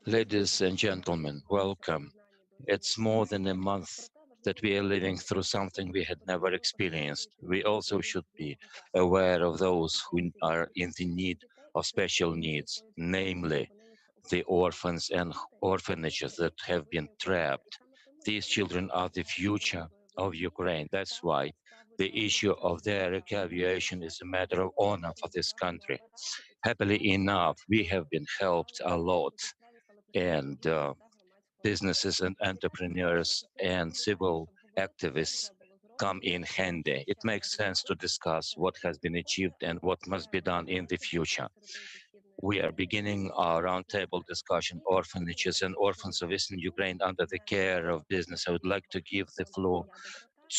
Ladies and gentlemen, welcome. It's more than a month that we are living through something we had never experienced. We also should be aware of those who are in the need of special needs, namely the orphans and orphanages that have been trapped. These children are the future of Ukraine. That's why the issue of their reconciliation is a matter of honor for this country. Happily enough, we have been helped a lot, and businesses and entrepreneurs and civil activists come in handy. It makes sense to discuss what has been achieved and what must be done in the future. We are beginning our roundtable discussion, orphanages and orphans of Eastern Ukraine under the care of business. I would like to give the floor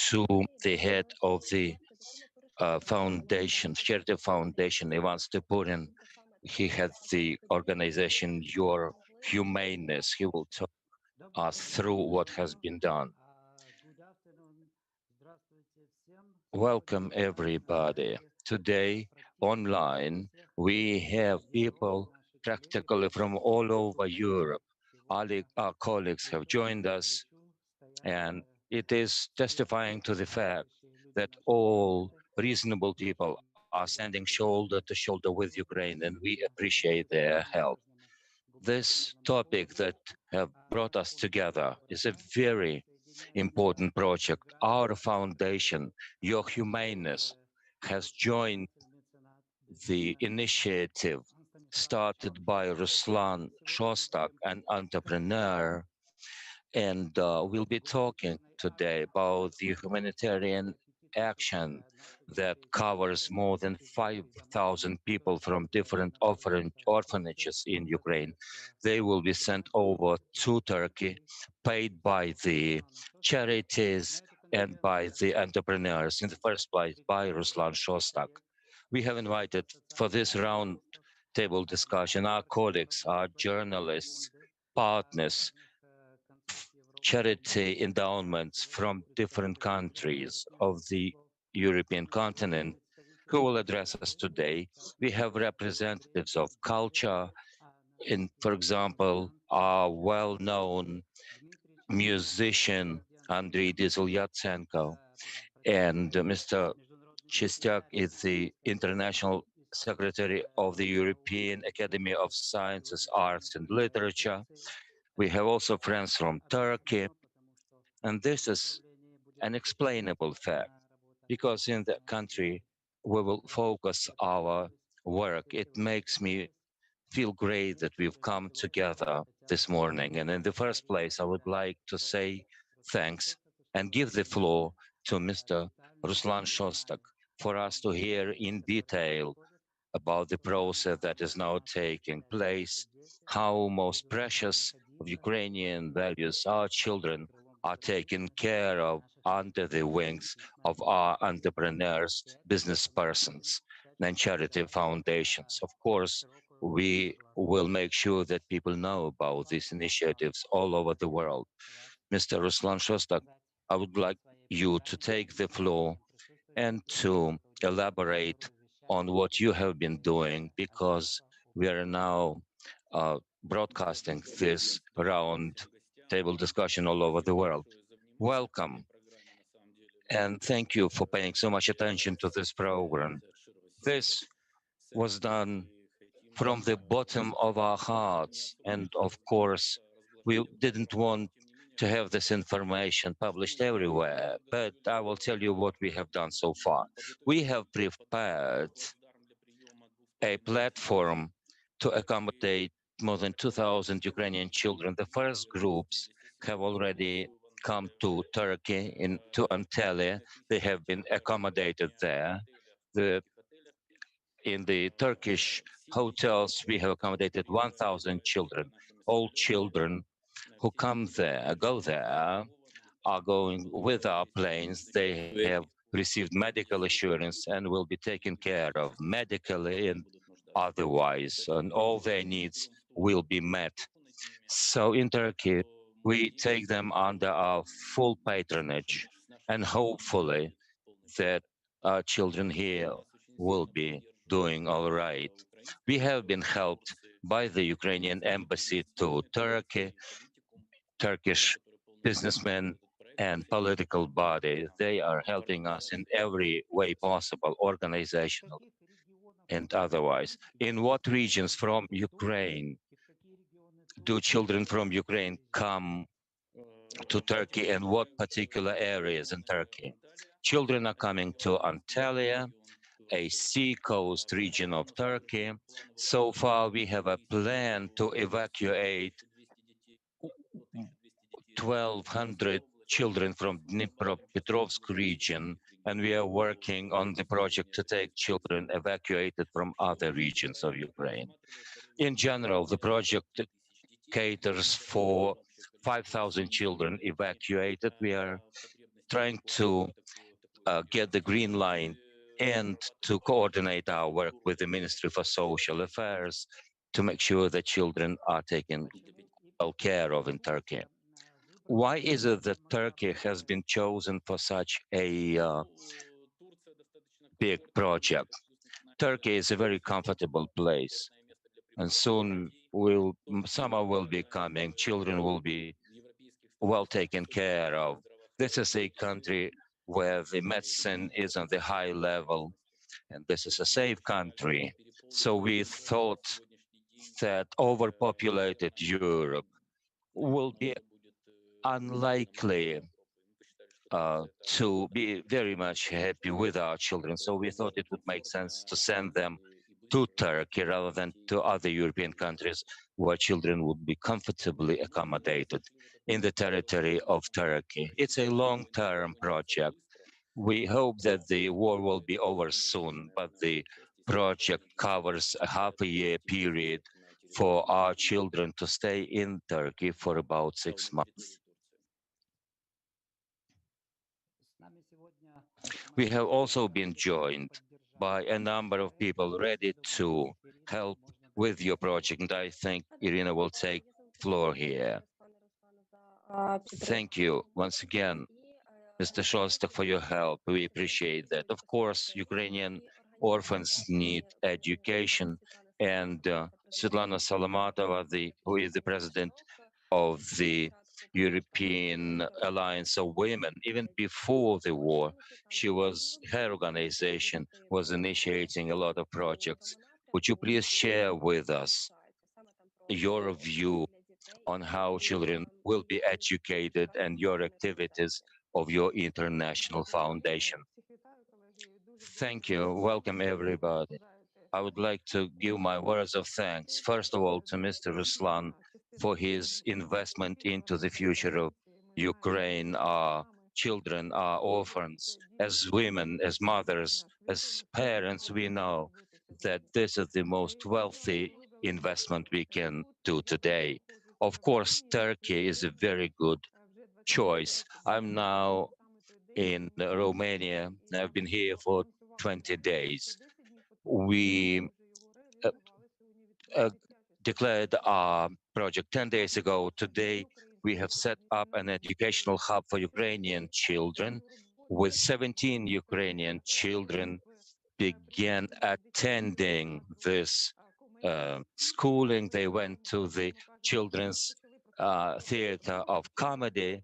to the head of the foundation, Charity Foundation, Ivan Stepurin. He had the organization Your Humaneness. He will talk us through what has been done. Good afternoon. Здравствуйте всем. Welcome, Сегодня у нас на everybody. сайте Today, практически со online, всех we have уголков people нашей коллеги, practically from all over которые Europe. сегодня Our colleagues have плечом joined к us, плечу стоят and it с is testifying to the fact верующие люди that нашей all планеты. reasonable people Очень are standing приветствую shoulder to shoulder with сегодня Ukraine, and we на appreciate такому their help. важному This гуманитарному topic форуме that have brought us фонда together is a Доброта very присоединяется important project. к Our гражданам, foundation, которые Your готовы Humaneness, has joined присоединиться в меценат, the бизнесмен initiative Станислав started by Шостак. Ruslan Сегодня мы Shostak, будем an говорить о entrepreneur, and we'll be talking гуманитарной today акции about the humanitarian порядка 5000 action that детей, covers more than которые живут дома 5,000 people from different находятся после orphanages in Ukraine. обстрела They will be sent оккупантами over to этих Turkey, детей. paid by the Русланом Шостаком. На charities эту and by конференцию the entrepreneurs, in the first place by Ruslan пригласили Shostak. коллег We have из invited for Ассоциации this round журналистов, table discussion our colleagues, our благотворительные journalists, фонды partners, разных концов Европы и charity мира. endowments Сегодня from different представители countries этих of the источников, European сегодня continent who представители will address us today. We have representatives of предприятия, culture, наш in, for example, музыкант our Андрей well-known Дмитрич, musician Andriy Andriy Diesel Yatsenko, and представитель Mr. Международной Chistyak гуманитарной is the international secretary of the European Academy of Sciences, Сегодня Arts and Literature. Турции. We have Это also friends from Turkey, объяснимо, потому что and в this их is направлении будет an explainable fact осуществляться работа. because in that country we will focus Я our приветствую work. что It сегодня makes me собрались feel great that we've которые come сегодня together хотят this morning. And in the first place, I would передать like to слово say Руслану thanks Шостаку, and чтобы give the floor to Mr. детально Ruslan Shostak for us to hear объяснить, in что detail происходит, about the process that is now как taking place, эти дети how most будут precious of находиться Ukrainian values, our под children, крылом are taken благотворительности care of наших under the wings of бизнесменов our и entrepreneurs, предприятий. business И мы будем persons, and всячески charity стараться foundations. Of course, широкую we will рекламу make sure that people know about these вашего initiatives all over the world. вас Mr. Ruslan Shostak, сказать I would like своей you to программе take the floor нашим присутствующим, and to что удивительно, что elaborate вы on вещаете what you have been из doing because агентства we are Orphans of Eastern now broadcasting this round table discussion all over the world. Welcome, and thank you for paying so much attention to this program. This was done from the bottom of our hearts, and of course, we didn't want to have this information published everywhere, but I will tell you what we have done so far. We have prepared a platform to accommodate more than 2,000 Ukrainian children. The first groups have already come to Turkey, to Antalya. They have been accommodated there. The, in the Turkish hotels, we have accommodated 1,000 children. All children who come there, go there, are going with our planes. They have received medical assurance and will be taken care of medically and otherwise, and all their needs will be met. So in Turkey, we take them under our full patronage, and hopefully that our children here will be doing all right. We have been helped by the Ukrainian embassy to Turkey, Turkish businessmen and political body. They are helping us in every way possible, organizational and otherwise. In what regions from Ukraine do children from Ukraine come to Turkey, and what particular areas in Turkey? Children are coming to Antalya, a sea coast region of Turkey. So far, we have a plan to evacuate 1,200 children from Dnipropetrovsk region, and we are working on the project to take children evacuated from other regions of Ukraine. In general, the project caters for 5,000 children evacuated. We are trying to get the green line and to coordinate our work with the Ministry for Social Affairs to make sure that children are taken well care of in Turkey. Why is it that Turkey has been chosen for such a big project? Turkey is a very comfortable place, and soon summer will be coming. Children will be well taken care of. This is a country where the medicine is on the high level, and this is a safe country. So we thought that overpopulated Europe will be unlikely to be very much happy with our children. So we thought it would make sense to send them to Turkey rather than to other European countries where children would be comfortably accommodated in the territory of Turkey. It's a long-term project. We hope that the war will be over soon, but the project covers a half a year period for our children to stay in Turkey for about 6 months. We have also been joined by a number of people ready to help with your project, and I think Irina will take floor here. Thank you once again, Mr. Shostak, for your help. We appreciate that. Of course, Ukrainian orphans need education, and Svitlana Salamatova, who is the president of the European Alliance of Women, even before the war, her organization was initiating a lot of projects. Would you please share with us your view on how children will be educated and your activities of your international foundation? Thank you. Welcome, everybody. I would like to give my words of thanks, first of all, to Mr. Ruslan for his investment into the future of Ukraine, our children, our orphans. As women, as mothers, as parents, we know that this is the most wealthy investment we can do today. Of course, Turkey is a very good choice. I'm now in Romania. I've been here for 20 days. We uh, uh, declared our project 10 days ago. Today, we have set up an educational hub for Ukrainian children with 17 Ukrainian children began attending this schooling. They went to the children's theater of comedy.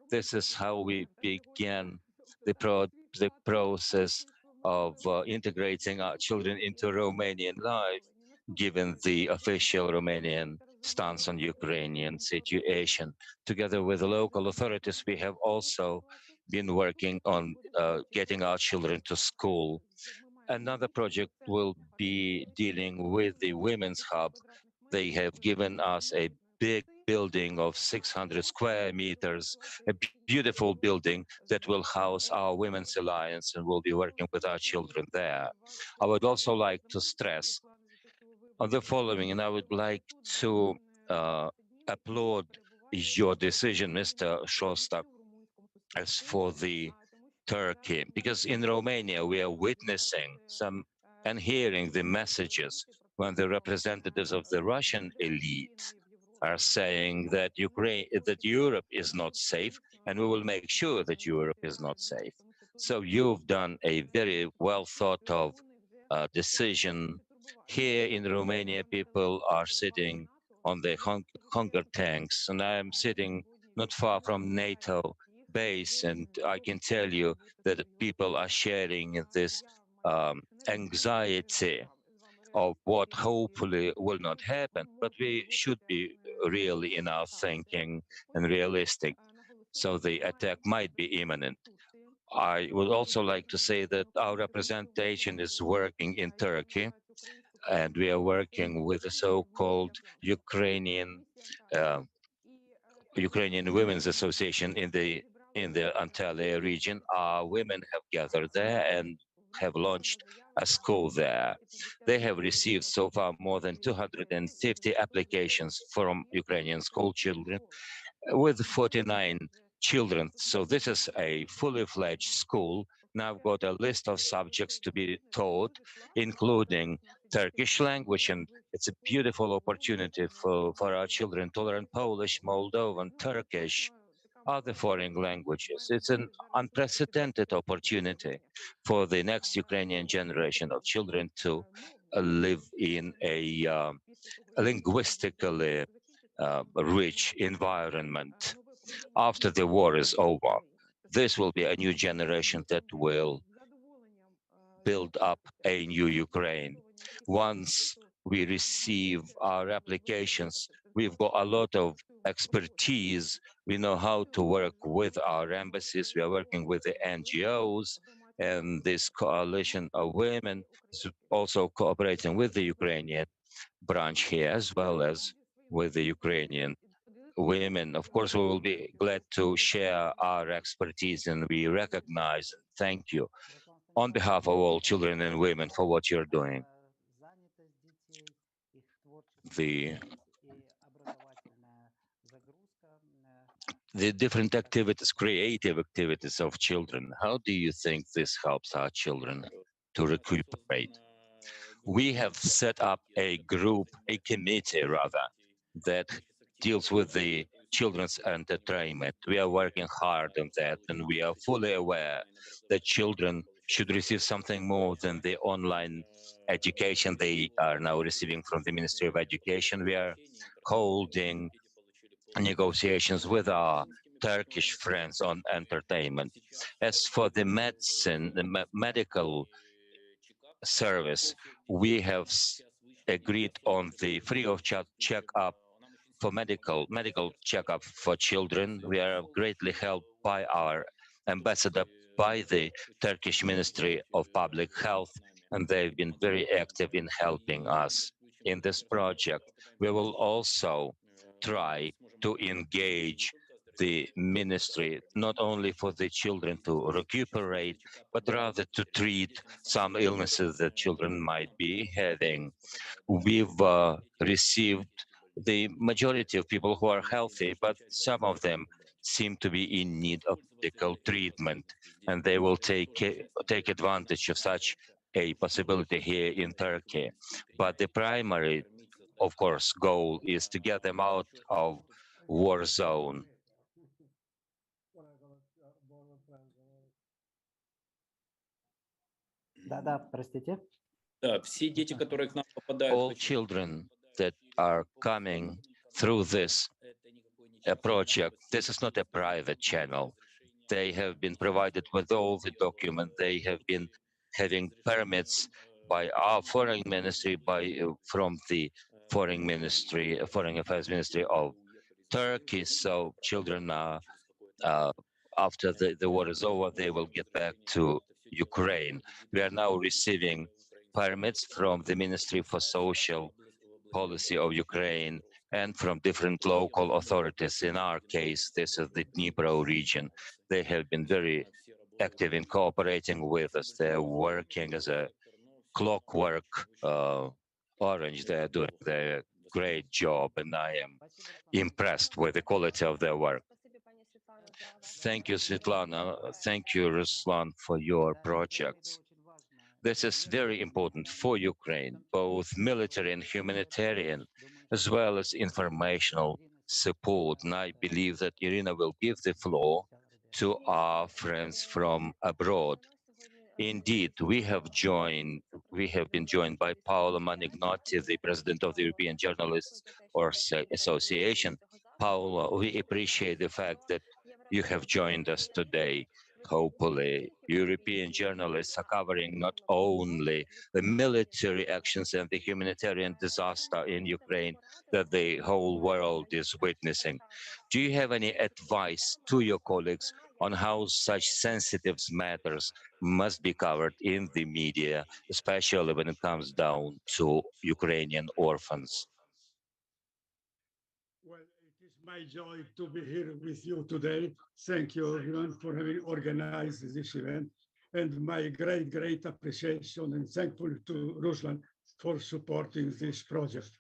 This is how we began the process of integrating our children into Romanian life, given the official Romanian stance on Ukrainian situation. Together with the local authorities, we have also been working on getting our children to school. Another project will be dealing with the Women's Hub. They have given us a big building of 600 square meters, a beautiful building that will house our Women's Alliance, and we'll be working with our children there. I would also like to stress on the following, and I would like to applaud your decision, Mr. Shostak, as for the Turkey, because in Romania we are witnessing some and hearing the messages when the representatives of the Russian elite are saying that Europe is not safe, and we will make sure that Europe is not safe. So you've done a very well thought of decision Here in Romania, people are sitting on the hunger tanks, and I am sitting not far from NATO base, and I can tell you that people are sharing this anxiety of what hopefully will not happen, but we should be really in our thinking and realistic. So the attack might be imminent. I would also like to say that our representation is working in Turkey, and we are working with the so-called uh, Ukrainian Women's Association in the Antalya region. Our women have gathered there and have launched a school there. They have received so far more than 250 applications from Ukrainian school children with 49 children. So this is a fully fledged school. Now I've got a list of subjects to be taught, including Turkish language, and it's a beautiful opportunity for our children to learn Polish, Moldovan, Turkish, other foreign languages. It's an unprecedented opportunity for the next Ukrainian generation of children to live in a linguistically rich environment after the war is over. This will be a new generation that will build up a new Ukraine. Once we receive our applications, we've got a lot of expertise. We know how to work with our embassies. We are working with the NGOs, and this coalition of women is also cooperating with the Ukrainian branch here, as well as with the Ukrainian women. Of course, we will be glad to share our expertise, and we recognize and thank you on behalf of all children and women for what you're doing. The the different activities, creative activities of children. How do you think this helps our children to recuperate? We have set up a group, a committee rather, that deals with the children's entertainment. We are working hard on that, and we are fully aware that children should receive something more than the online education they are now receiving from the Ministry of Education. We are holding negotiations with our Turkish friends on entertainment. As for the medicine, the medical service, we have agreed on the free of charge checkup for medical checkup for children. We are greatly helped by our ambassador, by the Turkish Ministry of Public Health, and they've been very active in helping us in this project. We will also try to engage the ministry not only for the children to recuperate, but rather to treat some illnesses that children might be having. We've received the majority of people who are healthy, but some of them seem to be in need of medical treatment, and they will take advantage of such a possibility here in Turkey. But the primary, of course, goal is to get them out of war zone. Да-да, простите. All children that are coming through this project, this is not a private channel. They have been provided with all the documents. They have been having permits by our foreign ministry, from the foreign affairs ministry of Turkey. So children are, after the war is over, they will get back to Ukraine. We are now receiving permits from the Ministry for Social Policy of Ukraine and from different local authorities. In our case, this is the Dnipro region. They have been very active in cooperating with us. They're working as a clockwork orange. They're doing their great job, and I am impressed with the quality of their work. Thank you, Svitlana. Thank you, Ruslan, for your projects. This is very important for Ukraine, both military and humanitarian, as well as informational support. And I believe that Irina will give the floor to our friends from abroad. Indeed, we have been joined by Paolo Managnotti, the president of the European Journalists Association. Paolo, we appreciate the fact that you have joined us today. Hopefully, European journalists are covering not only the military actions and the humanitarian disaster in Ukraine that the whole world is witnessing. Do you have any advice to your colleagues on how such sensitive matters must be covered in the media, especially when it comes down to Ukrainian orphans? Well, it is my joy to be here with you today. Thank you, everyone, for having organized this event. And my great appreciation and thankful to Ruslan for supporting this project.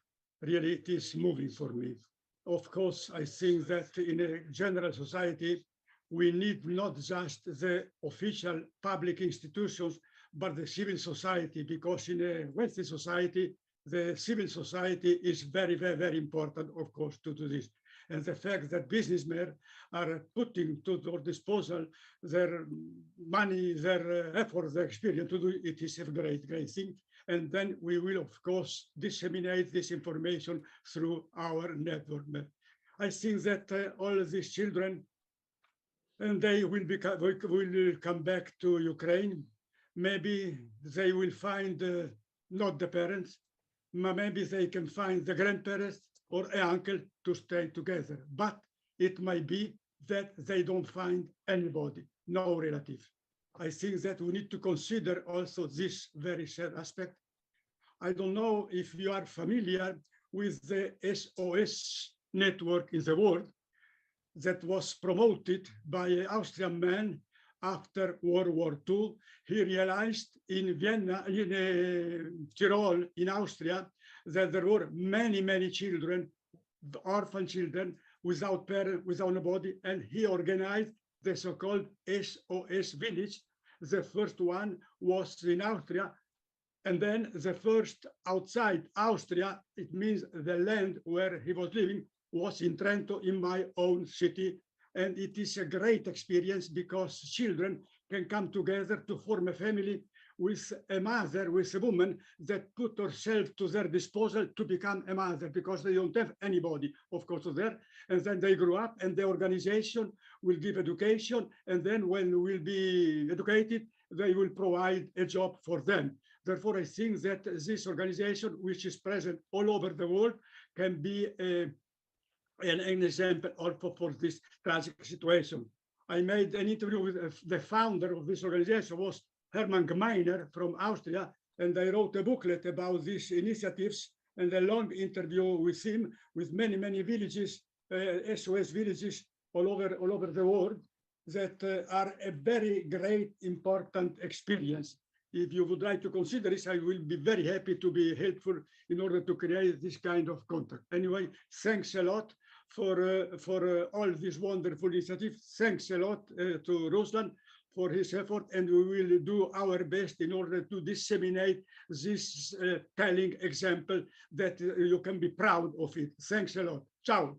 Really, it is moving for me. Of course, I think that in a general society, we need not just the official public institutions, but the civil society, because in a wealthy society, the civil society is very important, of course, to do this. And the fact that businessmen are putting to their disposal their money, their effort, their experience to do it is a great thing. And then we will, of course, disseminate this information through our network. I think that all these children, and they will come back to Ukraine. Maybe they will find not the parents, maybe they can find the grandparents or an uncle to stay together. But it might be that they don't find anybody, no relative. I think that we need to consider also this very sad aspect. I don't know if you are familiar with the SOS network in the world that was promoted by an Austrian man after World War II. He realized in Vienna, in Tyrol, in Austria, that there were many children, orphan children, without parents, without nobody, and he organized the so-called SOS village. The first one was in Austria, and then the first outside Austria, it means the land where he was living, was in Trento, in my own city. And it is a great experience because children can come together to form a family with a mother, with a woman that put herself to their disposal to become a mother because they don't have anybody, of course, there. And then they grow up and the organization will give education. And then when will be educated, they will provide a job for them. Therefore, I think that this organization, which is present all over the world, can be an example also for this tragic situation. I made an interview with the founder of this organization, was Hermann Gmeiner from Austria, and I wrote a booklet about these initiatives and a long interview with him, with many villages, SOS villages all over the world that are a very great, important experience. If you would like to consider this, I will be very happy to be helpful in order to create this kind of contact. Anyway, thanks a lot for all this wonderful initiative. Thanks a lot to Ruslan for his effort, and we will do our best in order to disseminate this telling example that you can be proud of it. Thanks a lot. Ciao.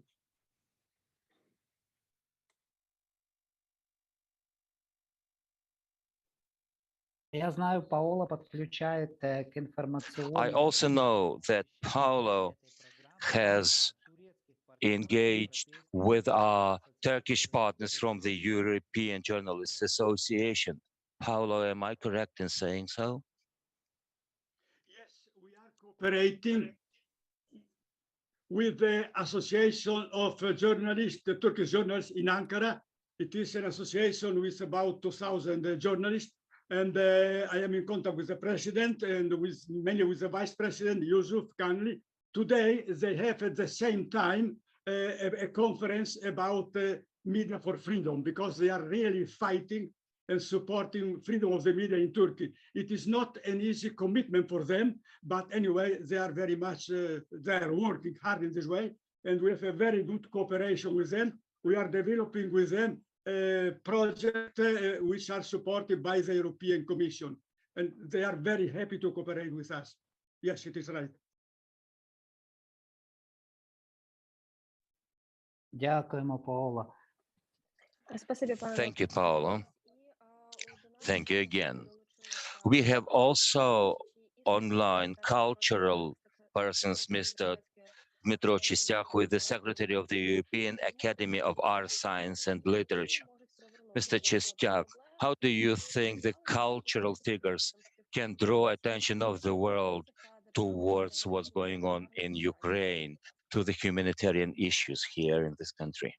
Я знаю, Paolo подключает к информационным. I also know that Paolo has engaged with our Turkish partners from the European Journalists Association. Paolo, am I correct in saying so? Yes, we are cooperating with the Association of Journalists, the Turkish journalists in Ankara. It is an association with about 2,000 journalists. And I am in contact with the president and mainly with the vice president, Yusuf Kanli. Today, they have at the same time a conference about media for freedom, because they are really fighting and supporting freedom of the media in Turkey. It is not an easy commitment for them, but anyway, they are very much, they are working hard in this way. And we have a very good cooperation with them. We are developing with them projects which are supported by the European Commission. And they are very happy to cooperate with us. Yes, it is right. Дякуємо, Paolo. Thank you, Paolo. Thank you again. We have also online cultural persons, Mr. Dmytro Chistyak, who is the Secretary of the European Academy of Art, Science and Literature. Mr. Chistyak, how do you think the cultural figures can draw attention of the world towards what's going on in Ukraine, to the humanitarian issues here in this country?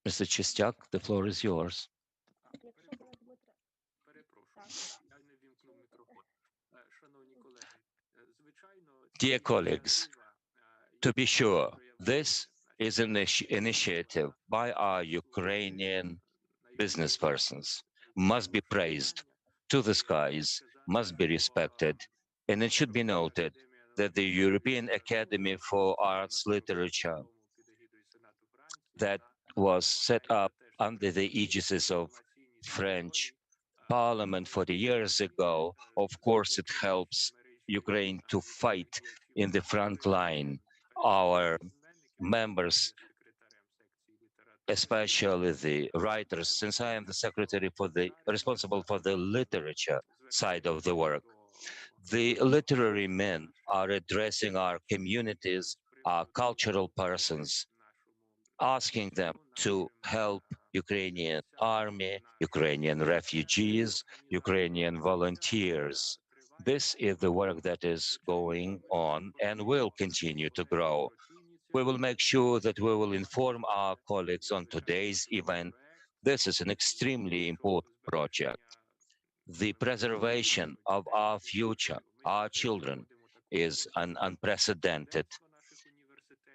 Mr. Chistyak, the floor is yours. Dear colleagues, to be sure, this is an initiative by our Ukrainian business persons, must be praised to the skies, must be respected, and it should be noted that the European Academy for Arts Literature that was set up under the aegis of French Parliament 40 years ago, of course, it helps Ukraine to fight in the front line. Our members, especially the writers, since I am the secretary responsible for the literature side of the work, the literary men are addressing our communities, our cultural persons, asking them to help Ukrainian army, Ukrainian refugees, Ukrainian volunteers. This is the work that is going on and will continue to grow. We will make sure that we will inform our colleagues on today's event. This is an extremely important project. The preservation of our future, our children, is an unprecedented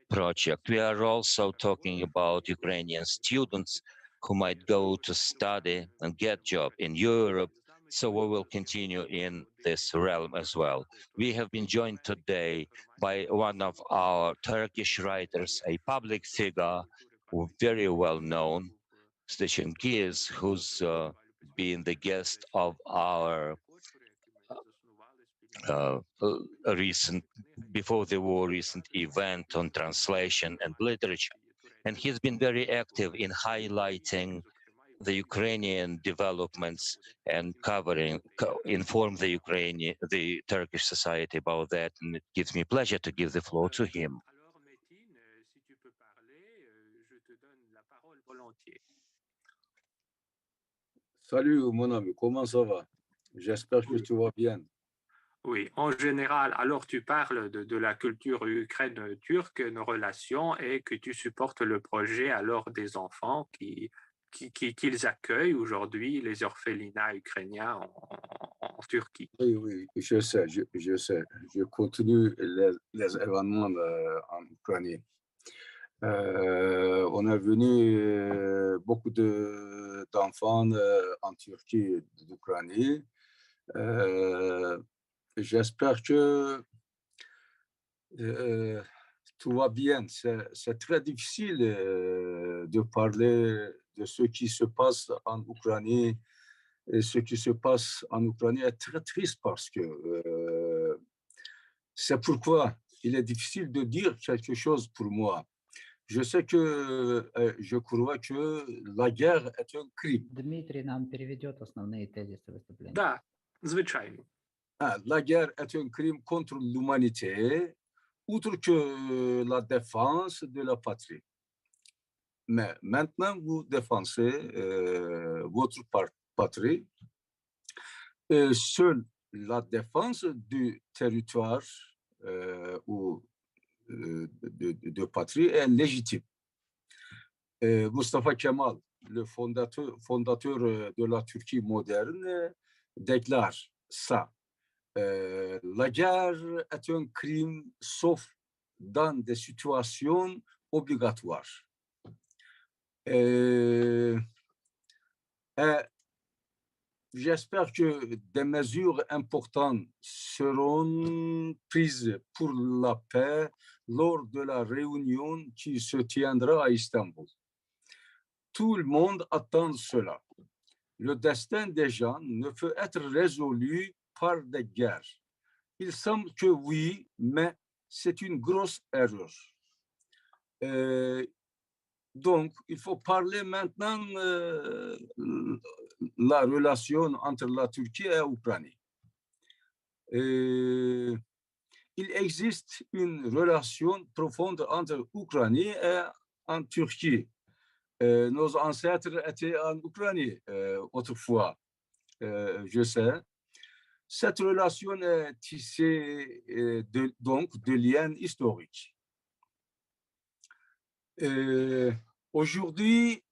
project. We are also talking about Ukrainian students who might go to study and get job in Europe. So we will continue in this realm as well. We have been joined today by one of our Turkish writers, a public figure, very well known, Stepurin, who's been the guest of our recent, before the war, recent event on translation and literature. And he's been very active in highlighting the Ukrainian developments and inform the Turkish society about that. And it gives me pleasure to give the floor to him. Salut mon ami, comment ça va? J'espère que tu vas bien. Oui, en général, alors tu parles de la culture ukraine-turque, nos relations, et que tu supportes le projet alors des enfants qu'ils accueillent aujourd'hui, les orphelinats ukrainiens en Turquie. Oui, oui, je sais, je sais. Je continue les événements en Ukraine. On est venu beaucoup d'enfants en Turquie d'Ukraine. J'espère que tout va bien. C'est très difficile de parler de ce qui se passe en Ukraine. Et ce qui se passe en Ukraine est très triste parce que c'est pourquoi il est difficile de dire quelque chose pour moi. Je sais que je crois que la guerre est un crime. Дмитрий нам переведет основные тезисы выступления. Да, звичайно. La guerre est un crime contre l'humanité, outre que la défense de la patrie. Mais maintenant, vous défendez votre patrie. Seule la défense du territoire ou de patrie est légitime. Mustafa Kemal, le fondateur de la Turquie moderne, déclare ça. La guerre est un crime sauf dans des situations obligatoires. Et j'espère que des mesures importantes seront prises pour la paix lors de la réunion qui se tiendra à Istanbul. Tout le monde attend cela. Le destin des gens ne peut être résolu par des guerres. Il semble que oui, mais c'est une grosse erreur. Donc, il faut parler maintenant la relation entre la Turquie et l'Ukraine. Il existe une relation profonde entre l'Ukraine et en Turquie. Nos ancêtres étaient en Ukraine autrefois, je sais. Cette relation est tissée donc de liens historiques. Aujourd'hui,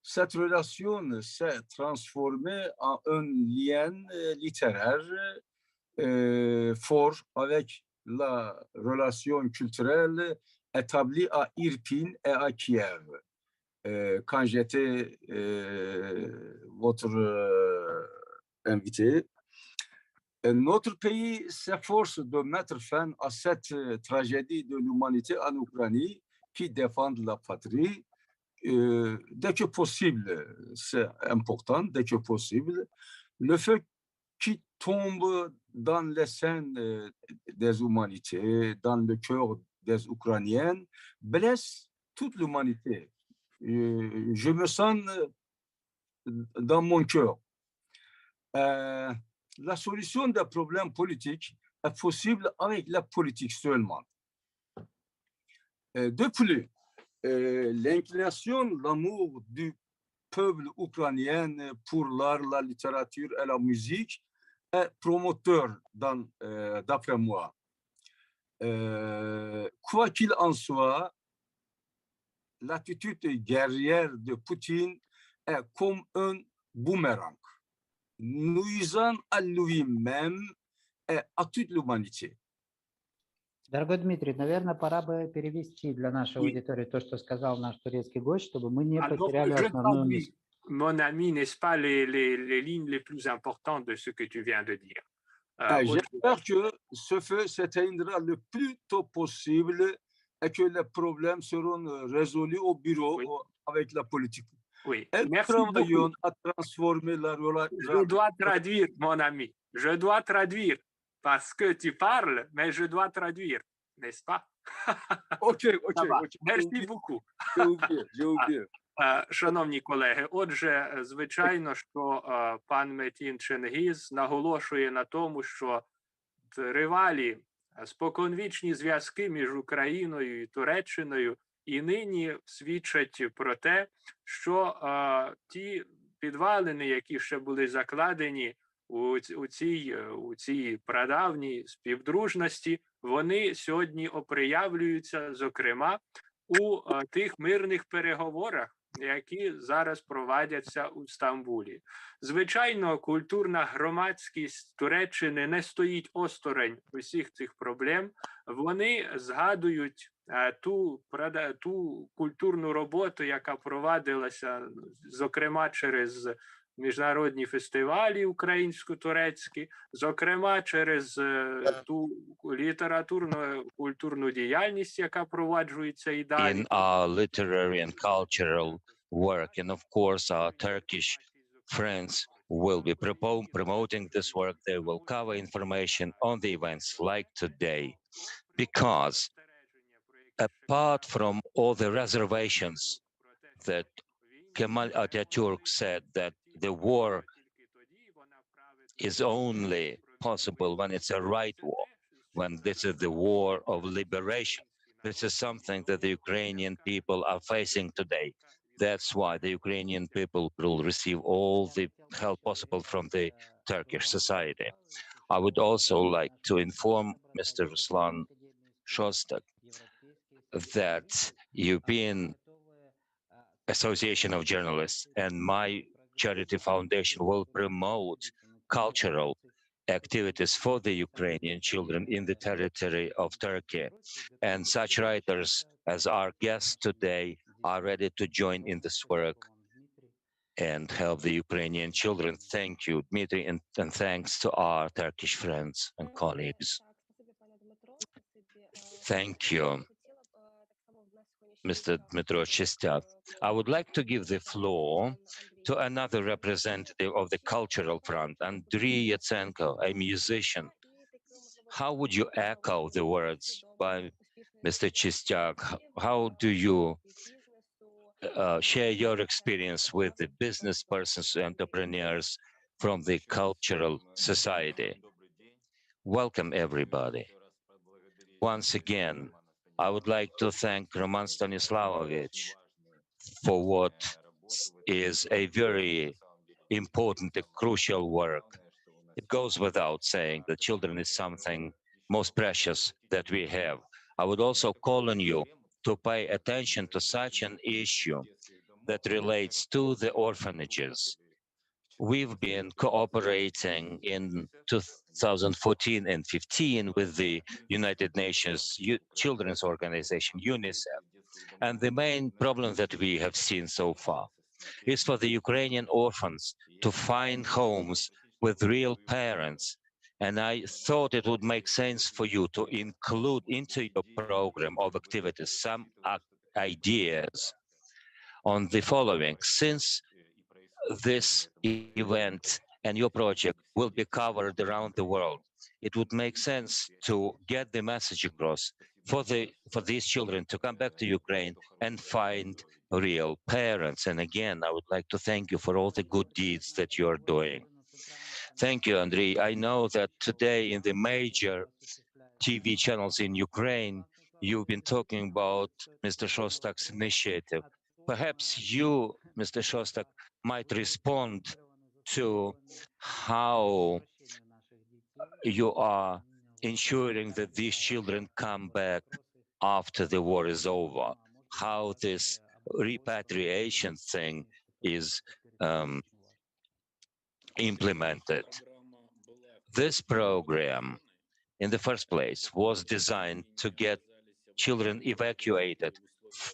cette relation s'est transformée en un lien littéraire fort avec la relation culturelle établie à Irpin et à Kiev. Quand j'étais votre invité, notre pays s'efforce de mettre fin à cette tragédie de l'humanité en Ukraine qui défend la patrie dès que possible. C'est important, dès que possible. Le feu qui tombe dans les scènes des humanités, dans le cœur des Ukrainiens, blesse toute l'humanité. Je me sens dans mon cœur. La solution des problèmes politiques est possible avec la politique seulement. De plus, l'inclination, l'amour du peuple ukrainien pour l'art, la littérature et la musique est promoteur, d'après moi. Quoi qu'il en soit, l'attitude guerrière de Poutine est comme un boomerang, nuisant à lui-même et à toute l'humanité. Дорогой Дмитрий, наверное, пора бы перевести для нашей аудитории то, что сказал наш турецкий гость, чтобы мы не потеряли основную мысль. Mon ami, n'est-ce pas les lignes les plus importantes de ce que tu viens de dire? J'espère que ce feu s'éteindra le plus tôt possible et que les problèmes seront résolus au bureau avec la politique. Oui, et merci travaillons beaucoup. à transformer la relation. Je dois traduire, mon ami. Je dois traduire parce que tu parles, mais je dois traduire, n'est-ce pas? Ok. Merci beaucoup. J'ai oublié. Шановні колеги, отже, звичайно, що пан Метін Чингіз наголошує на тому, що тривалі споконвічні зв'язки між Україною і Туреччиною і нині свідчать про те, що ті підвалини, які ще були закладені у цій прадавній співдружності, вони сьогодні оприявлюються, зокрема, у тих мирних переговорах, які зараз провадяться у Стамбулі. Звичайно, культурна громадськість Туреччини не стоїть осторонь усіх цих проблем. Вони згадують ту культурну роботу, яка провадилася, зокрема, через міжнародні фестивалі українсько-турецькі, зокрема, через ту літературно-культурну діяльність, яка проваджується і далі. In our literary and cultural work, and of course our Turkish friends will be promoting this work. They will cover information on the events like today, because apart from all the reservations that Kemal Atatürk said that the war is only possible when it's a right war, when this is the war of liberation. This is something that the Ukrainian people are facing today. That's why the Ukrainian people will receive all the help possible from the Turkish society. I would also like to inform Mr. Ruslan Shostak that European Association of Journalists and my charity foundation will promote cultural activities for the Ukrainian children in the territory of Turkey. And such writers as our guests today are ready to join in this work and help the Ukrainian children. Thank you, Dmitry, and thanks to our Turkish friends and colleagues. Thank you, Mr. Dmytro Chistyak. I would like to give the floor to another representative of the cultural front, Andriy Yatsenko, a musician. How would you echo the words by Mr. Chistyak? How do you share your experience with the business persons, entrepreneurs from the cultural society. Welcome, everybody. Once again, I would like to thank Roman Stanislavovich for what is a very important and crucial work. It goes without saying that children is something most precious that we have. I would also call on you to pay attention to such an issue that relates to the orphanages. We've been cooperating in 2014 and 15 with the United Nations Children's Organization, UNICEF. And the main problem that we have seen so far is for the Ukrainian orphans to find homes with real parents. And I thought it would make sense for you to include into your program of activities some ideas on the following. Since this event and your project will be covered around the world, it would make sense to get the message across for these children to come back to Ukraine and find real parents. And again, I would like to thank you for all the good deeds that you are doing. Thank you, Andriy. I know that today in the major TV channels in Ukraine, you've been talking about Mr. Shostak's initiative. Perhaps you, Mr. Shostak, might respond to how you are ensuring that these children come back after the war is over, how this repatriation thing is implemented. This program, in the first place, was designed to get children evacuated,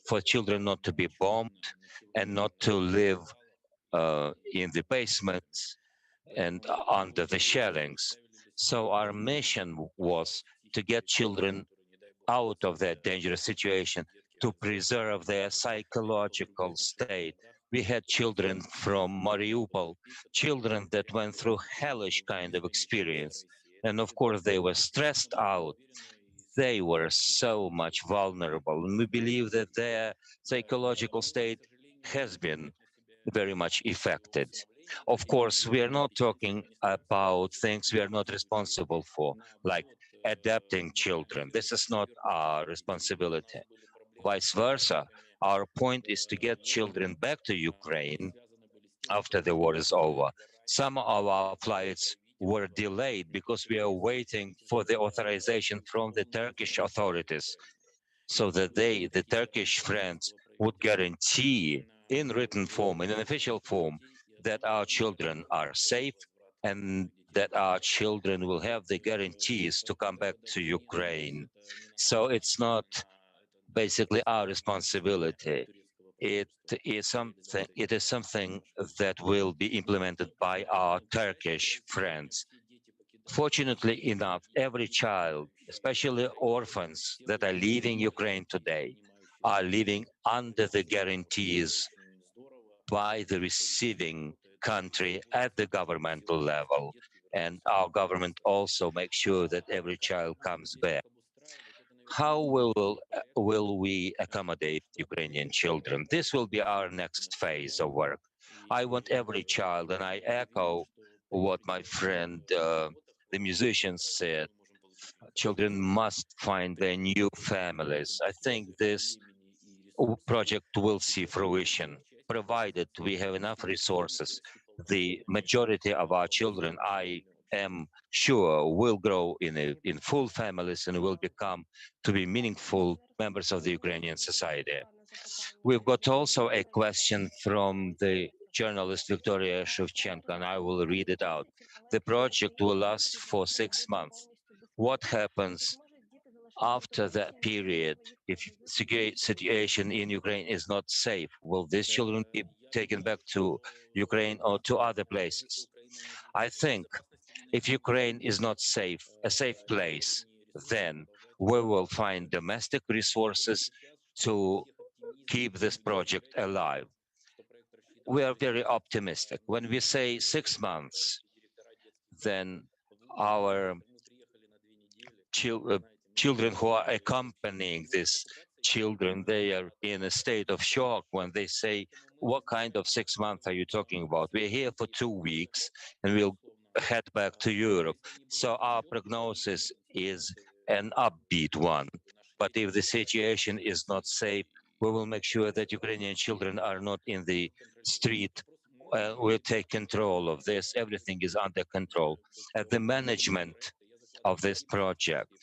for children not to be bombed and not to live in the basements and under the shellings. So our mission was to get children out of that dangerous situation, to preserve their psychological state. We had children from Mariupol, children that went through hellish kind of experience. And of course, they were stressed out. They were so much vulnerable. And we believe that their psychological state has been very much affected. Of course, we are not talking about things we are not responsible for, like adapting children. This is not our responsibility. Vice versa, our point is to get children back to Ukraine after the war is over. Some of our flights were delayed because we are waiting for the authorization from the Turkish authorities so that they, the Turkish friends, would guarantee in written form, in an official form, that our children are safe and that our children will have the guarantees to come back to Ukraine. So it's not basically our responsibility. It is something that will be implemented by our Turkish friends. Fortunately enough, every child, especially orphans that are leaving Ukraine today, are living under the guarantees by the receiving country at the governmental level. And our government also makes sure that every child comes back. How will we accommodate Ukrainian children? This will be our next phase of work. I want every child, and I echo what my friend, the musician, said. Children must find their new families. I think this project will see fruition, provided we have enough resources. The majority of our children, I am sure, will grow in full families and will become to be meaningful members of the Ukrainian society. We've got also a question from the journalist Victoria Shevchenko, and I will read it out. The project will last for 6 months. What happens after that period, if situation in Ukraine is not safe? Will these children be taken back to Ukraine or to other places? I think if Ukraine is not safe, a safe place, then we will find domestic resources to keep this project alive. We are very optimistic. When we say 6 months, then our children who are accompanying these children, they are in a state of shock when they say, what kind of 6 months are you talking about? We're here for 2 weeks and we'll head back to Europe. So our prognosis is an upbeat one. But if the situation is not safe, we will make sure that Ukrainian children are not in the street. We'll take control of this. Everything is under control. At the management of this project,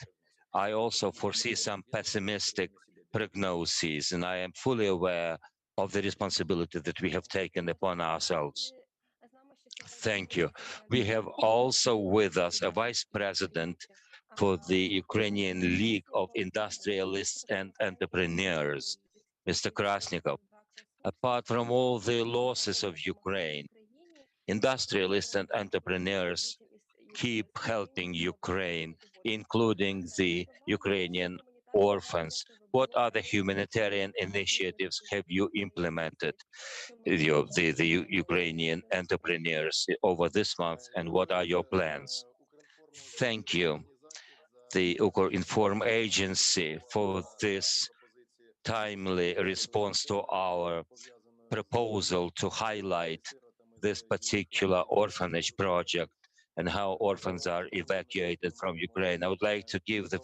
I also foresee some pessimistic prognoses, and I am fully aware of the responsibility that we have taken upon ourselves. Thank you. We have also with us a vice president for the Ukrainian League of Industrialists and Entrepreneurs, Mr. Krasnikov. Apart from all the losses of Ukraine, industrialists and entrepreneurs keep helping Ukraine, including the Ukrainian orphans. What other humanitarian initiatives have you implemented, the Ukrainian entrepreneurs over this month, and what are your plans? Thank you, the Ukrinform agency, for this timely response to our proposal to highlight this particular orphanage project and how orphans are evacuated from Ukraine. I would like to give the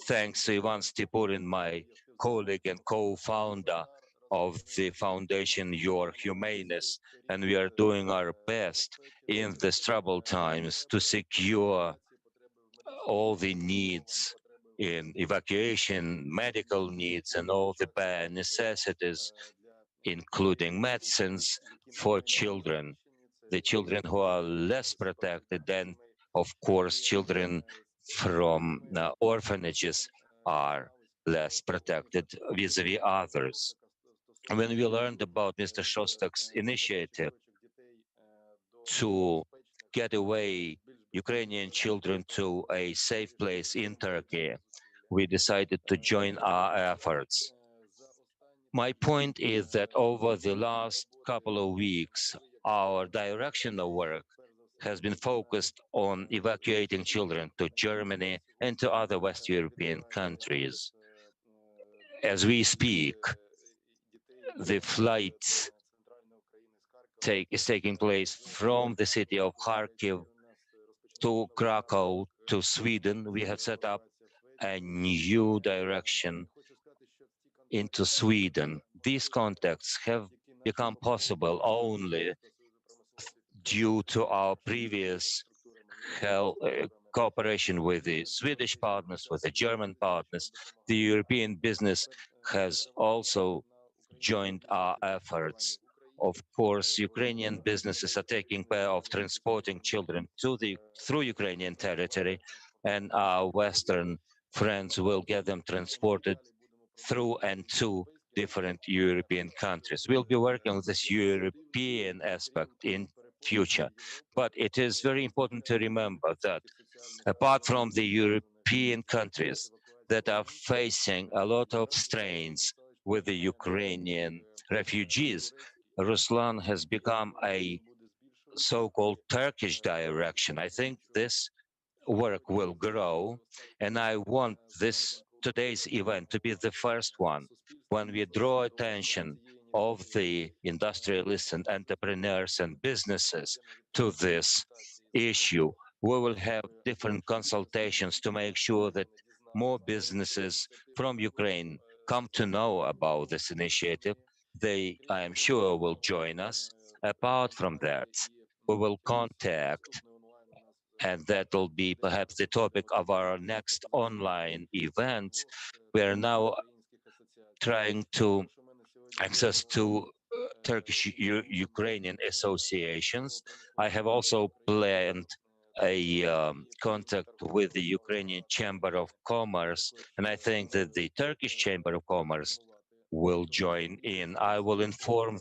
thanks to Ivan Stepurin, my colleague and co-founder of the foundation Your Humaneness, and we are doing our best in these troubled times to secure all the needs in evacuation, medical needs, and all the bare necessities, including medicines for children, the children who are less protected than, of course, children from orphanages are less protected vis-a-vis others. When we learned about Mr. Shostak's initiative to get away Ukrainian children to a safe place in Turkey, we decided to join our efforts. My point is that over the last couple of weeks, our directional work has been focused on evacuating children to Germany and to other West European countries. As we speak, the flight is taking place from the city of Kharkiv to Krakow to Sweden. We have set up a new direction into Sweden. These contacts have become possible only due to our previous cooperation with the Swedish partners, with the German partners. The European business has also joined our efforts. Of course, Ukrainian businesses are taking care of transporting children through Ukrainian territory, and our Western friends will get them transported through and to different European countries. We'll be working on this European aspect in future, but it is very important to remember that apart from the European countries that are facing a lot of strains with the Ukrainian refugees, Ruslan has become a so-called Turkish direction. I think this work will grow, and I want today's event to be the first one when we draw attention of the industrialists and entrepreneurs and businesses to this issue. We will have different consultations to make sure that more businesses from Ukraine come to know about this initiative. They, I am sure, will join us. Apart from that, we will contact, and that will be perhaps the topic of our next online event. We are now trying to access to Turkish Ukrainian associations. I have also planned a contact with the Ukrainian Chamber of Commerce, and I think that the Turkish Chamber of Commerce will join in. I will inform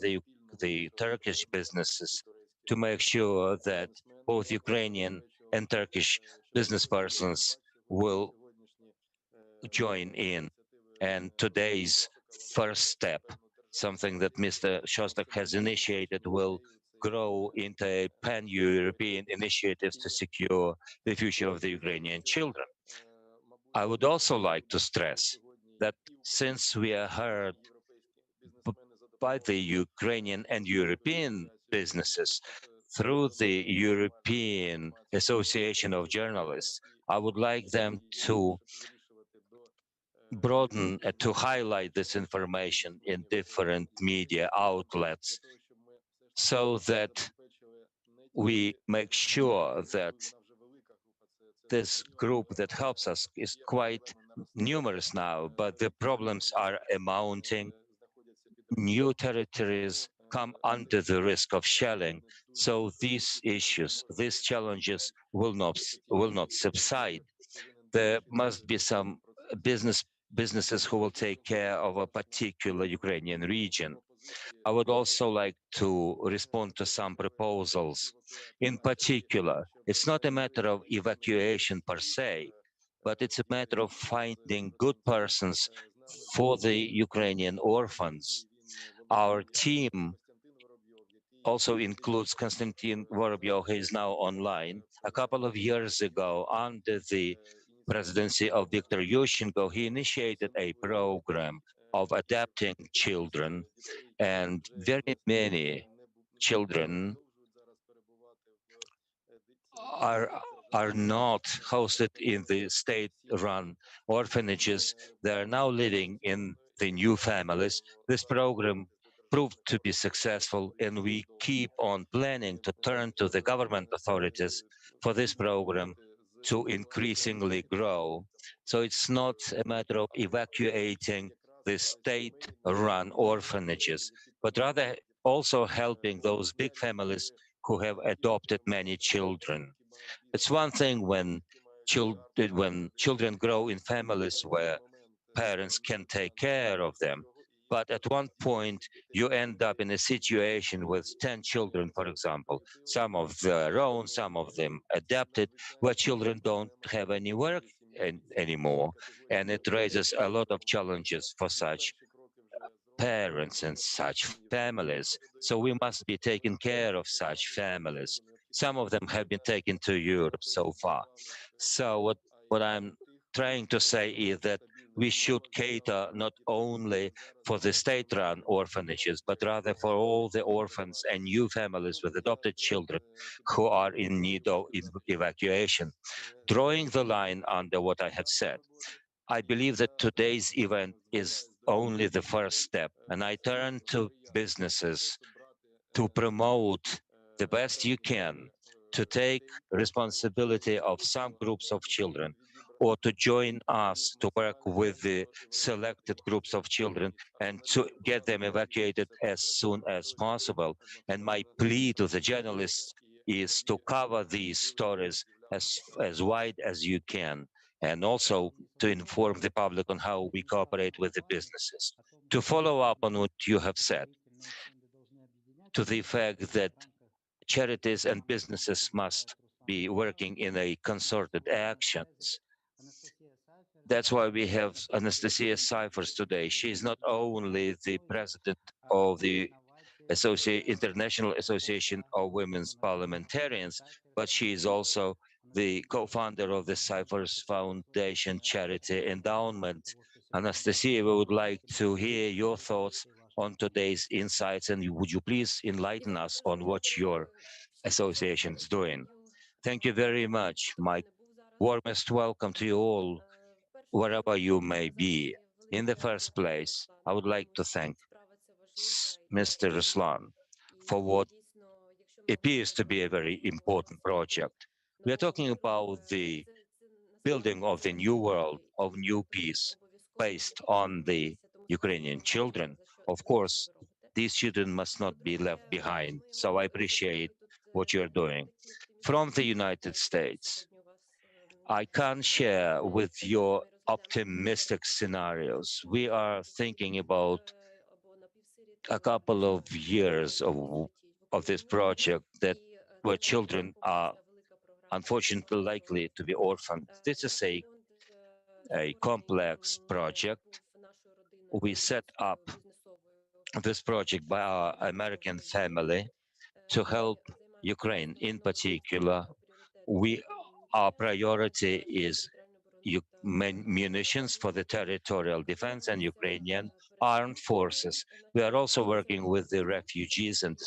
the Turkish businesses to make sure that both Ukrainian and Turkish business persons will join in. And today's first step, something that Mr. Shostak has initiated, will grow into a pan-European initiatives to secure the future of the Ukrainian children. I would also like to stress that since we are heard by the Ukrainian and European businesses through the European Association of Journalists, I would like them to broaden, to highlight this information in different media outlets so that we make sure that this group that helps us is quite numerous now, but the problems are amounting. New territories come under the risk of shelling. So these issues, these challenges will not subside. There must be some businesses who will take care of a particular Ukrainian region. I would also like to respond to some proposals. In particular, it's not a matter of evacuation per se, but it's a matter of finding good persons for the Ukrainian orphans. Our team also includes Konstantin Vorobyov, who is now online. A couple of years ago, under the presidency of Viktor Yushchenko, he initiated a program of adapting children, and very many children are not hosted in the state-run orphanages. They are now living in the new families. This program proved to be successful, and we keep on planning to turn to the government authorities for this program to increasingly grow. So it's not a matter of evacuating the state-run orphanages, but rather also helping those big families who have adopted many children. It's one thing when children grow in families where parents can take care of them, but at one point you end up in a situation with 10 children, for example, some of their own, some of them adapted, where children don't have any work anymore, and it raises a lot of challenges for such parents and such families. So we must be taking care of such families. Some of them have been taken to Europe so far. So what I'm trying to say is that we should cater not only for the state-run orphanages, but rather for all the orphans and new families with adopted children who are in need of evacuation. Drawing the line under what I have said, I believe that today's event is only the first step, and I turn to businesses to promote the best you can, to take responsibility of some groups of children, or to join us to work with the selected groups of children and to get them evacuated as soon as possible. And my plea to the journalists is to cover these stories as wide as you can, and also to inform the public on how we cooperate with the businesses. To follow up on what you have said, to the effect that charities and businesses must be working in a concerted actions. That's why we have Anastasia Cyphers today. She is not only the president of the International Association of Women's Parliamentarians, but she is also the co-founder of the Cyphers Foundation Charity Endowment. Anastasia, we would like to hear your thoughts on today's insights, and would you please enlighten us on what your association is doing? Thank you very much. My warmest welcome to you all, wherever you may be. In the first place, I would like to thank Mr. Ruslan for what appears to be a very important project. We are talking about the building of the new world, of new peace, based on the Ukrainian children. Of course, these children must not be left behind. So I appreciate what you're doing. From the United States, I can't share with your optimistic scenarios. We are thinking about a couple of years of this project that where children are unfortunately likely to be orphaned. This is a complex project. We set up this project by our American family to help Ukraine in particular. Our priority is munitions for the territorial defense and Ukrainian armed forces. We are also working with the refugees and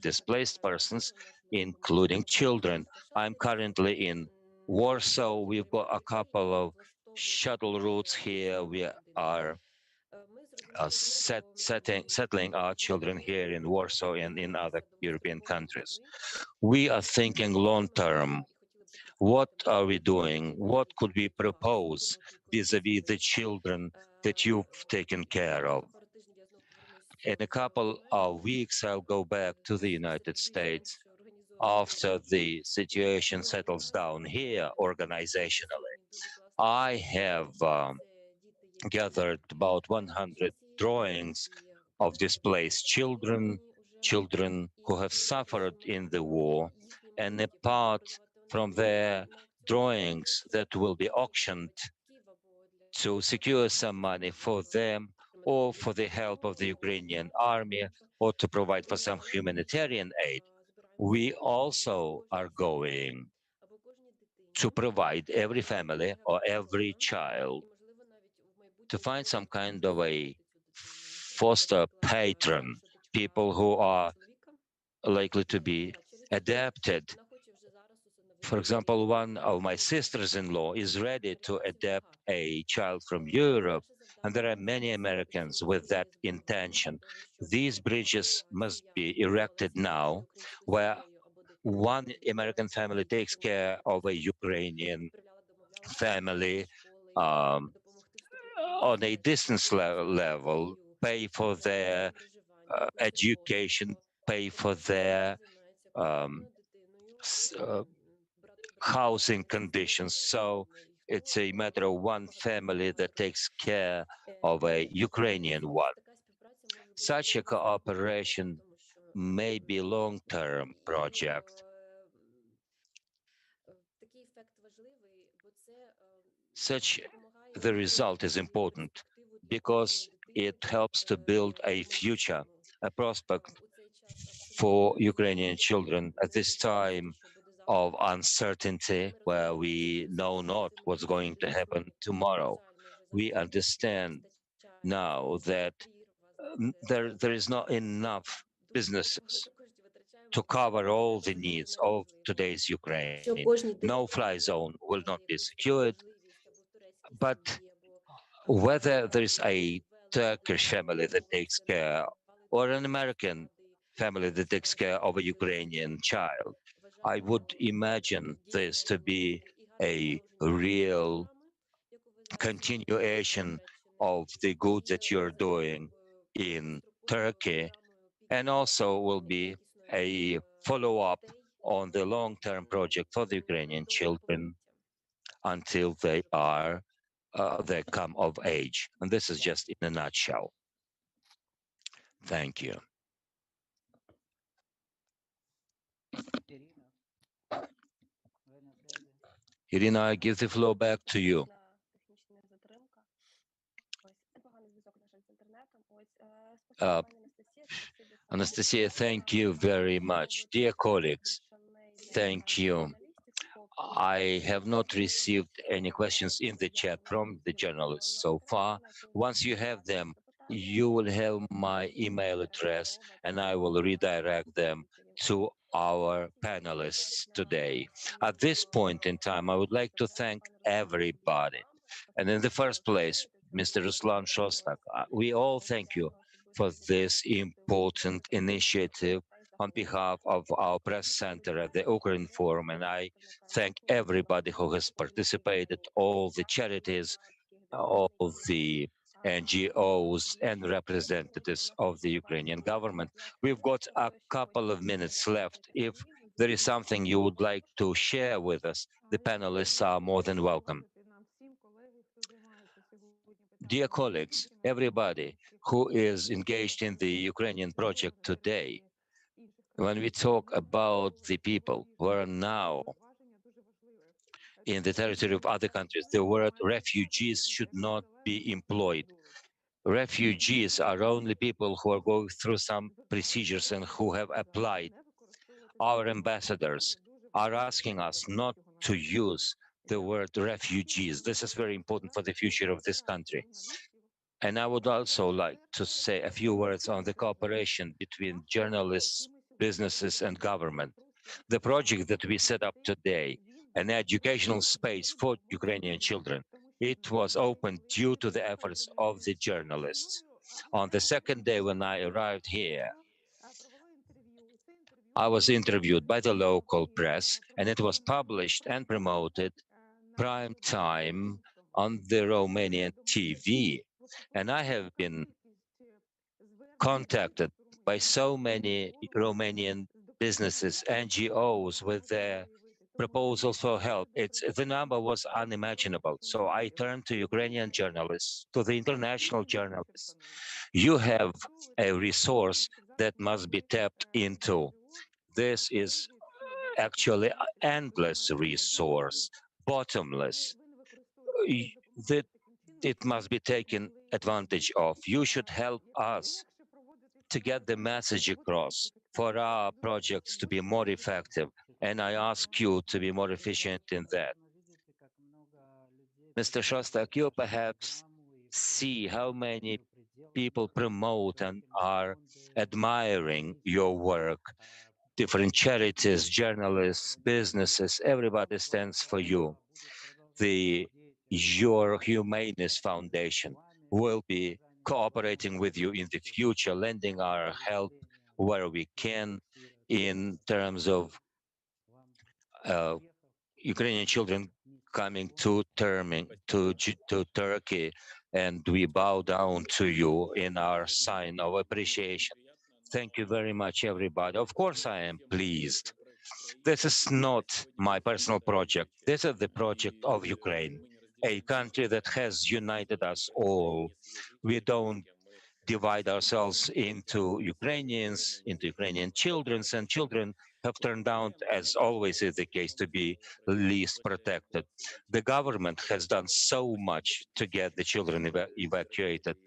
displaced persons, including children. I'm currently in Warsaw. We've got a couple of shuttle routes here. We are settling our children here in Warsaw and in other European countries. We are thinking long term. What are we doing? What could we propose vis-a-vis the children that you've taken care of? In a couple of weeks, I'll go back to the United States after the situation settles down here organizationally. I have gathered about 100 drawings of displaced children, children who have suffered in the war, and apart from their drawings that will be auctioned to secure some money for them or for the help of the Ukrainian army or to provide for some humanitarian aid. We also are going to provide every family or every child to find some kind of a foster patron, people who are likely to be adapted. For example, one of my sisters-in-law is ready to adapt a child from Europe, and there are many Americans with that intention. These bridges must be erected now, where one American family takes care of a Ukrainian family on a distance level, pay for their education, pay for their um, housing conditions. So it's a matter of one family that takes care of a Ukrainian one. Such a cooperation may be a long-term project. Such the result is important because it helps to build a future, a prospect for Ukrainian children at this time of uncertainty where we know not what's going to happen tomorrow. We understand now that there is not enough businesses to cover all the needs of today's Ukraine. No-fly zone will not be secured, but whether there is a Turkish family that takes care or an American family that takes care of a Ukrainian child, I would imagine this to be a real continuation of the good that you're doing in Turkey, and also will be a follow-up on the long-term project for the Ukrainian children until they come of age. And this is just in a nutshell. Thank you. Irina, I give the floor back to you. Anastasia, thank you very much. Dear colleagues, thank you. I have not received any questions in the chat from the journalists so far. Once you have them, you will have my email address and I will redirect them to our panelists today. At this point in time, I would like to thank everybody. And in the first place, Mr. Ruslan Shostak, we all thank you for this important initiative on behalf of our press center at the Ukraine Forum, and I thank everybody who has participated, all the charities, all the NGOs and representatives of the Ukrainian government. We've got a couple of minutes left. If there is something you would like to share with us, the panelists are more than welcome. Dear colleagues, everybody who is engaged in the Ukrainian project today, when we talk about the people who are now in the territory of other countries, the word refugees should not be employed. Refugees are only people who are going through some procedures and who have applied. Our ambassadors are asking us not to use the word refugees. This is very important for the future of this country. And I would also like to say a few words on the cooperation between journalists, businesses, and government. The project that we set up today, an educational space for Ukrainian children, it was opened due to the efforts of the journalists. On the second day when I arrived here, I was interviewed by the local press, and it was published and promoted prime time on the Romanian TV. And I have been contacted by so many Romanian businesses, NGOs with their proposals for help. The number was unimaginable. So I turned to Ukrainian journalists, to the international journalists. You have a resource that must be tapped into. This is actually an endless resource, bottomless. That it must be taken advantage of. You should help us to get the message across for our projects to be more effective. And I ask you to be more efficient in that. Mr. Shostak, you perhaps see how many people promote and are admiring your work. Different charities, journalists, businesses, everybody stands for you. Your Humanist Foundation will be cooperating with you in the future, lending our help where we can in terms of Ukrainian children coming to Turkey, and we bow down to you in our sign of appreciation. Thank you very much, everybody. Of course, I am pleased. This is not my personal project. This is the project of Ukraine, a country that has united us all. We don't divide ourselves into Ukrainians, into Ukrainian children, and children have turned out, as always is the case, to be least protected. The government has done so much to get the children evacuated.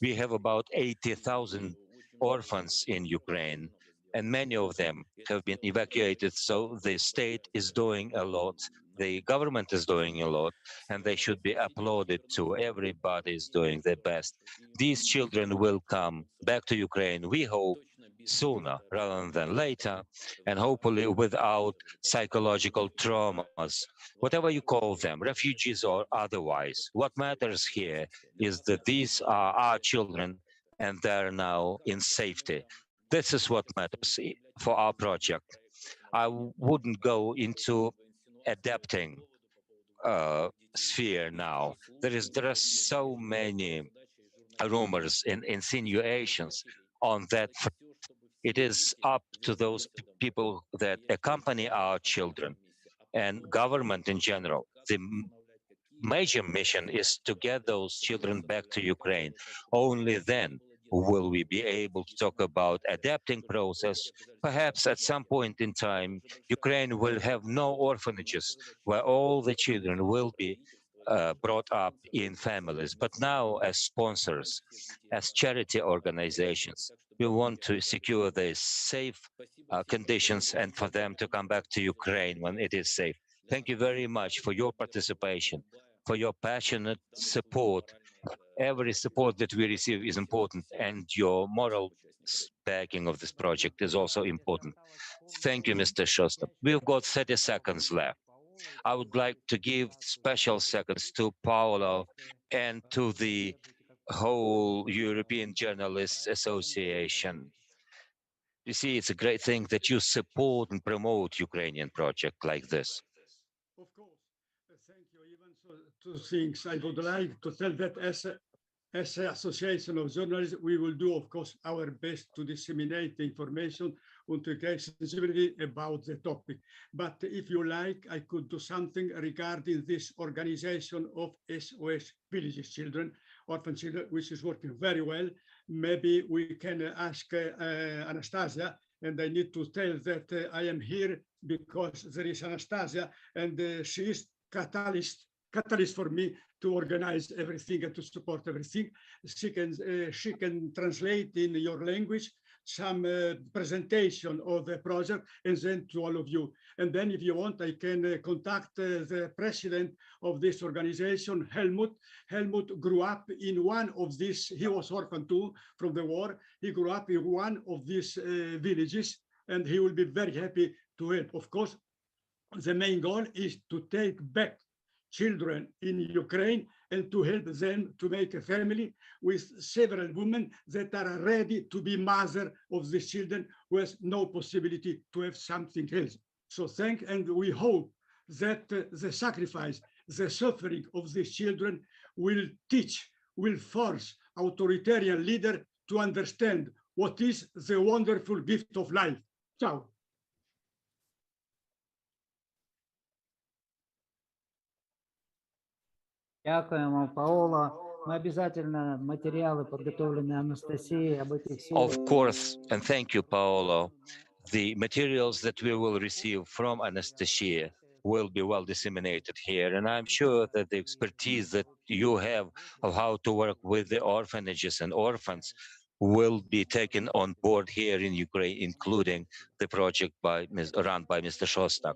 We have about 80,000 orphans in Ukraine, and many of them have been evacuated. So the state is doing a lot. The government is doing a lot, and they should be applauded too. Everybody is doing their best. These children will come back to Ukraine, we hope, sooner rather than later, and hopefully without psychological traumas, whatever you call them, refugees or otherwise. What matters here is that these are our children and they're now in safety. This is what matters for our project. I wouldn't go into adapting sphere now. There are so many rumors and insinuations on that. It is up to those people that accompany our children and government in general. The major mission is to get those children back to Ukraine. Only then will we be able to talk about adapting process. Perhaps at some point in time, Ukraine will have no orphanages where all the children will be brought up in families. But now, as sponsors, as charity organizations, we want to secure the safe conditions and for them to come back to Ukraine when it is safe. Thank you very much for your participation, for your passionate support. Every support that we receive is important, and your moral backing of this project is also important. Thank you, Mr. Shostak. We've got 30 seconds left. I would like to give special seconds to Paolo and to the whole European Journalists Association. You see, it's a great thing that you support and promote Ukrainian project like this. Of course, thank you. Even so, two things I would like to tell that as an association of journalists, we will do, of course, our best to disseminate the information and to get sensibility about the topic. But if you like, I could do something regarding this organization of SOS Villages Children, orphan children, which is working very well. Maybe we can ask Anastasia, and I need to tell that I am here because there is Anastasia, and she is catalyst for me to organize everything and to support everything. She can translate in your language some presentation of the project and send to all of you. And then if you want, I can contact the president of this organization, Helmut. Helmut grew up in one of these, he was orphaned too from the war. He grew up in one of these villages, and he will be very happy to help. Of course, the main goal is to take back children in Ukraine and to help them to make a family with several women that are ready to be mother of these children who has no possibility to have something else. So and we hope that the sacrifice, the suffering of these children will force authoritarian leader to understand what is the wonderful gift of life. Ciao. Дякуємо, Паоло. Мы обязательно материалы, подготовленные Анастасией, об этих Of course, and thank you, Paolo. The materials that we will receive from Anastasia will be well disseminated here, and I'm sure that the expertise that you have of how to work with the orphanages and orphans will be taken on board here in Ukraine, including the project run by Mr. Shostak.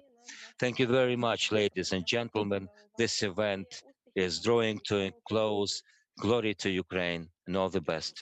Thank you very much, ladies and gentlemen. This event is drawing to a close. Glory to Ukraine and all the best.